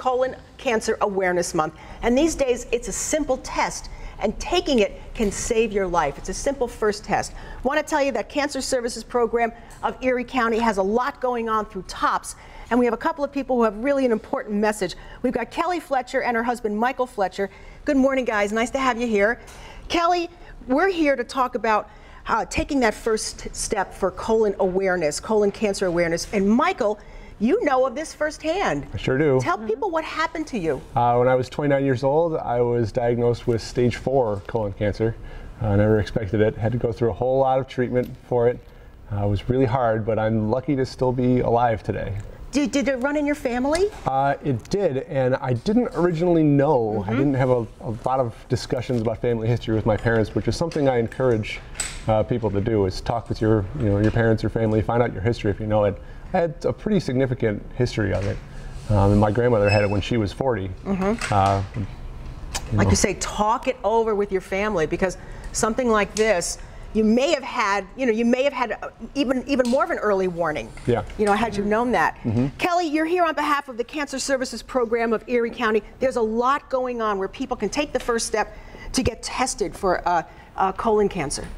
Colon Cancer Awareness Month, and these days it's a simple test, and taking it can save your life. It's a simple first test. I want to tell you that Cancer Services Program of Erie County has a lot going on through TOPS, and we have a couple of people who have really an important message. We've got Kelly Fletcher and her husband Michael Fletcher. Good morning, guys. Nice to have you here. Kelly, we're here to talk about taking that first step for colon awareness, colon cancer awareness. And Michael, you know of this firsthand. I sure do. Tell people what happened to you. When I was 29 years old, I was diagnosed with stage 4 colon cancer. I never expected it. Had to go through a whole lot of treatment for it. It was really hard, but I'm lucky to still be alive today. Did it run in your family? It did, and I didn't originally know. I didn't have a lot of discussions about family history with my parents, which is something I encourage people to do, is talk with your parents or family, find out your history if you know it. I had a pretty significant history of it. And my grandmother had it when she was 40. Like you say, talk it over with your family, because something like this, you may have had, even more of an early warning. Yeah. Had you known that. Kelly, you're here on behalf of the Cancer Services Program of Erie County. There's a lot going on where people can take the first step to get tested for colon cancer.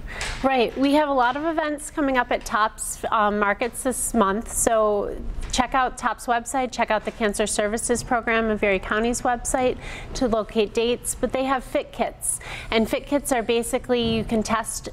Right. We have a lot of events coming up at TOPS markets this month. So check out TOPS website, check out the Cancer Services Program of Erie County's website to locate dates. But they have fit kits. And fit kits are basically, you can test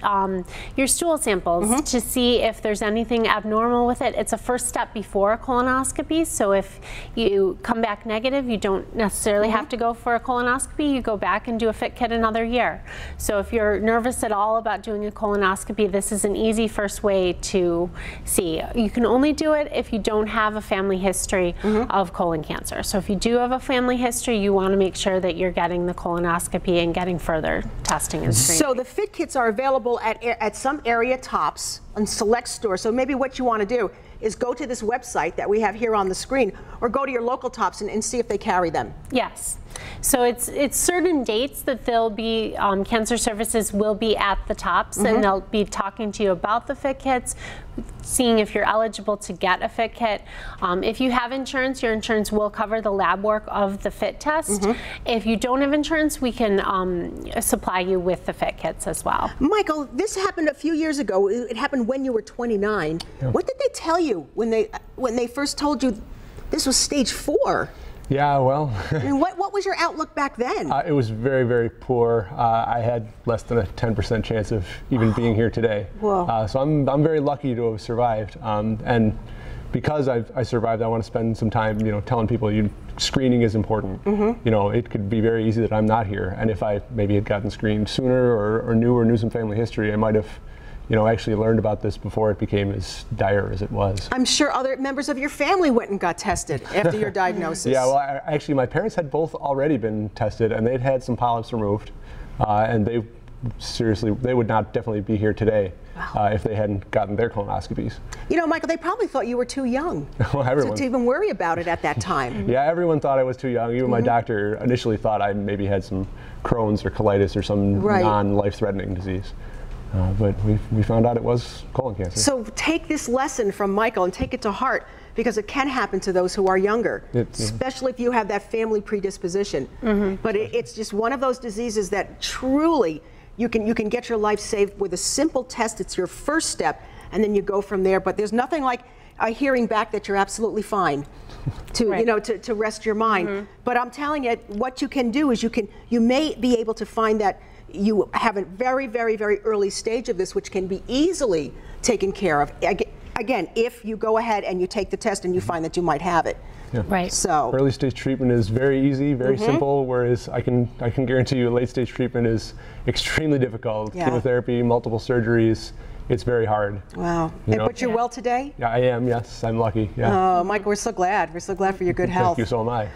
your stool samples to see if there's anything abnormal with it. It's a first step before a colonoscopy. So if you come back negative, you don't necessarily have to go for a colonoscopy. You go back and do a fit kit another year. So if you're nervous at all about doing a colonoscopy, this is an easy first way to see. You can only do it if you don't have a family history of colon cancer. So if you do have a family history, you want to make sure that you're getting the colonoscopy and getting further testing and screening. So the fit kits are available at some area TOPS and select stores. So maybe what you want to do is go to this website that we have here on the screen, or go to your local TOPS and see if they carry them. Yes. So it's certain dates that they'll be, Cancer Services will be at the TOPS, and they'll be talking to you about the fit kits, seeing if you're eligible to get a fit kit. If you have insurance, your insurance will cover the lab work of the fit test. If you don't have insurance, we can supply you with the fit kits as well. Michael, this happened a few years ago. It happened when you were 29. Yeah. What did they tell you when they first told you this was stage 4? Yeah, well. I mean, what was your outlook back then? It was very, very poor. I had less than a 10% chance of even being here today. Whoa. So I'm very lucky to have survived. And because I survived, I want to spend some time, telling people screening is important. It could be very easy that I'm not here. And if I maybe had gotten screened sooner or knew some family history, I might have actually learned about this before it became as dire as it was. I'm sure other members of your family went and got tested after your diagnosis. Yeah, well, actually, my parents had both already been tested, and they'd had some polyps removed, and they would not definitely be here today if they hadn't gotten their colonoscopies. Michael, they probably thought you were too young well, to even worry about it at that time. Yeah, everyone thought I was too young. Even my doctor initially thought I maybe had some Crohn's or colitis or some non-life-threatening disease. But we found out it was colon cancer. So take this lesson from Michael and take it to heart, because it can happen to those who are younger, especially if you have that family predisposition. But it's just one of those diseases that truly you can get your life saved with a simple test. It's your first step, and then you go from there. But there's nothing like hearing back that you're absolutely fine to to rest your mind. But I'm telling you, what you can do is you may be able to find that you have a very, very, very early stage of this, which can be easily taken care of. Again, if you go ahead and you take the test and you find that you might have it. Yeah. Right. So early stage treatment is very easy, very simple, whereas I can guarantee you late stage treatment is extremely difficult. Chemotherapy, multiple surgeries. It's very hard. Wow. But you're well today? Yeah, I am, yes. I'm lucky. Yeah. Oh, Mike, we're so glad. We're so glad for your good health. Thank you, so am I.